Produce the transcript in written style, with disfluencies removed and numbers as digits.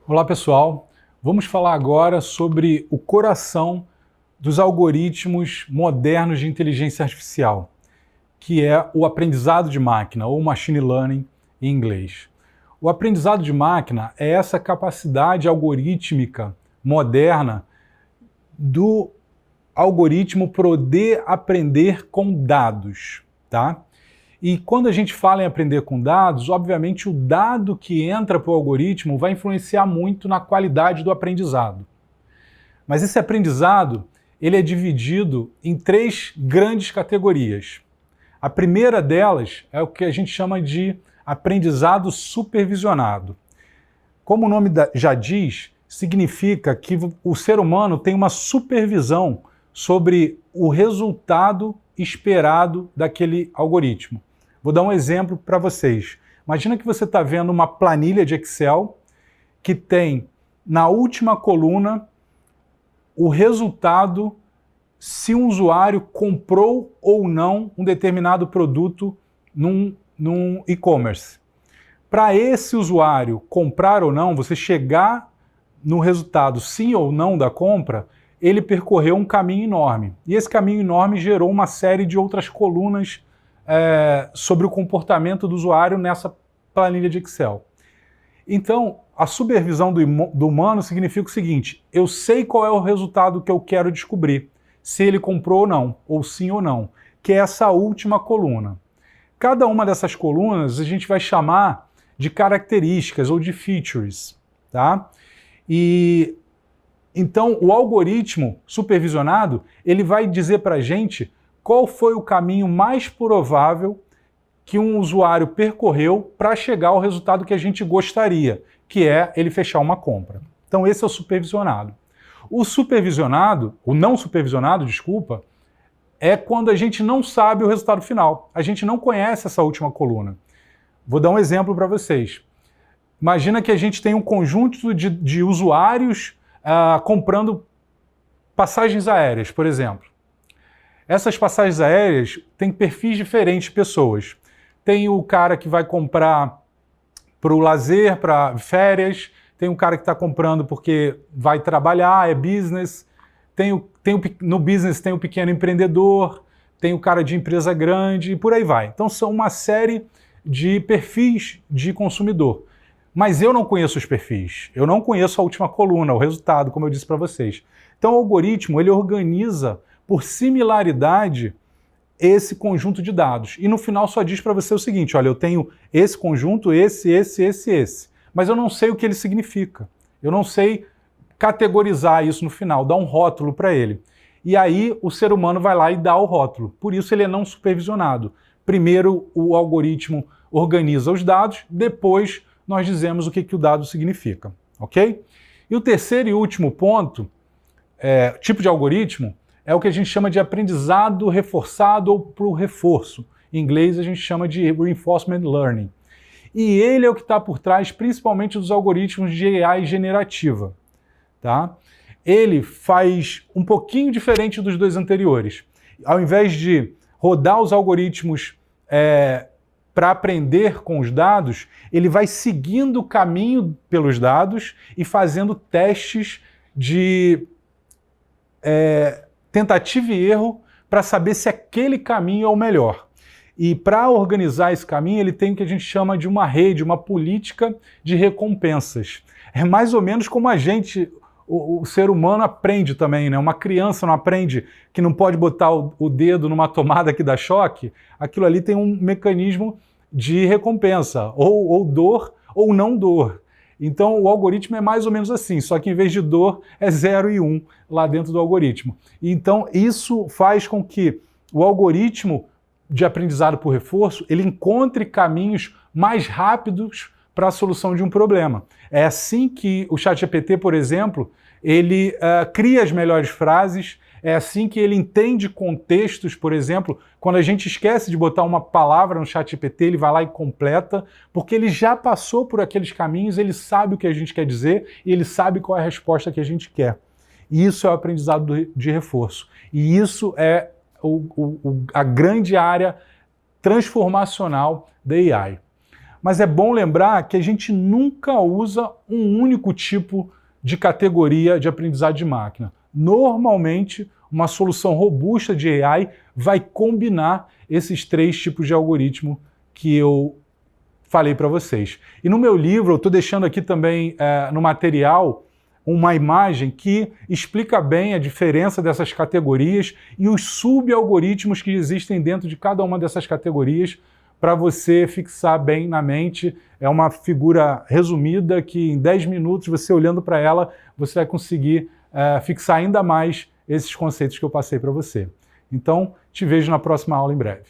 Olá pessoal, vamos falar agora sobre o coração dos algoritmos modernos de inteligência artificial, que é o aprendizado de máquina, ou machine learning em inglês. O aprendizado de máquina é essa capacidade algorítmica moderna do algoritmo poder aprender com dados, tá? E quando a gente fala em aprender com dados, obviamente o dado que entra para o algoritmo vai influenciar muito na qualidade do aprendizado. Mas esse aprendizado, ele é dividido em três grandes categorias. A primeira delas é o que a gente chama de aprendizado supervisionado. Como o nome já diz, significa que o ser humano tem uma supervisão sobre o resultado esperado daquele algoritmo. Vou dar um exemplo para vocês. Imagina que você está vendo uma planilha de Excel que tem na última coluna o resultado se um usuário comprou ou não um determinado produto num e-commerce. Para esse usuário comprar ou não, você chegar no resultado sim ou não da compra, ele percorreu um caminho enorme. E esse caminho enorme gerou uma série de outras colunas sobre o comportamento do usuário nessa planilha de Excel. Então, a supervisão do humano significa o seguinte: eu sei qual é o resultado que eu quero descobrir, se ele comprou ou não, ou sim ou não, que é essa última coluna. Cada uma dessas colunas a gente vai chamar de características ou de features, tá? E então o algoritmo supervisionado, ele vai dizer para a gente qual foi o caminho mais provável que um usuário percorreu para chegar ao resultado que a gente gostaria, que é ele fechar uma compra. Então esse é o supervisionado. O não supervisionado, desculpa, é quando a gente não sabe o resultado final. A gente não conhece essa última coluna. Vou dar um exemplo para vocês. Imagina que a gente tem um conjunto de usuários comprando passagens aéreas, por exemplo. Essas passagens aéreas têm perfis diferentes de pessoas. Tem o cara que vai comprar para o lazer, para férias, tem um cara que está comprando porque vai trabalhar, é business, no business tem o pequeno empreendedor, tem o cara de empresa grande e por aí vai. Então são uma série de perfis de consumidor. Mas eu não conheço os perfis, eu não conheço a última coluna, o resultado, como eu disse para vocês. Então o algoritmo, ele organiza por similaridade esse conjunto de dados. E no final só diz para você o seguinte: olha, eu tenho esse conjunto, esse. Mas eu não sei o que ele significa. Eu não sei categorizar isso no final, dar um rótulo para ele. E aí o ser humano vai lá e dá o rótulo. Por isso ele é não supervisionado. Primeiro o algoritmo organiza os dados, depois nós dizemos o que o dado significa, ok? E o terceiro e último ponto, tipo de algoritmo, é o que a gente chama de aprendizado reforçado ou por reforço. Em inglês a gente chama de reinforcement learning. E ele é o que está por trás principalmente dos algoritmos de AI generativa, tá? Ele faz um pouquinho diferente dos dois anteriores. Ao invés de rodar os algoritmos para aprender com os dados, ele vai seguindo o caminho pelos dados e fazendo testes de tentativa e erro para saber se aquele caminho é o melhor. E para organizar esse caminho, ele tem o que a gente chama de uma rede, uma política de recompensas. É mais ou menos como o ser humano aprende também, né? Uma criança não aprende que não pode botar o dedo numa tomada que dá choque. Aquilo ali tem um mecanismo de recompensa, ou dor ou não dor. Então o algoritmo é mais ou menos assim, só que em vez de dor é 0 e 1 lá dentro do algoritmo. Então isso faz com que o algoritmo de aprendizado por reforço, ele encontre caminhos mais rápidos para a solução de um problema. É assim que o ChatGPT, por exemplo, ele cria as melhores frases, é assim que ele entende contextos, por exemplo, quando a gente esquece de botar uma palavra no ChatGPT, ele vai lá e completa, porque ele já passou por aqueles caminhos, ele sabe o que a gente quer dizer e ele sabe qual é a resposta que a gente quer. E isso é o aprendizado de reforço. E isso é a grande área transformacional da AI. mas é bom lembrar que a gente nunca usa um único tipo de categoria de aprendizado de máquina. Normalmente, uma solução robusta de AI vai combinar esses 3 tipos de algoritmo que eu falei para vocês. E no meu livro, eu estou deixando aqui também no material uma imagem que explica bem a diferença dessas categorias e os subalgoritmos que existem dentro de cada uma dessas categorias para você fixar bem na mente. É uma figura resumida que em 10 minutos, você olhando para ela, você vai conseguir fixar ainda mais esses conceitos que eu passei para você. Então, te vejo na próxima aula em breve.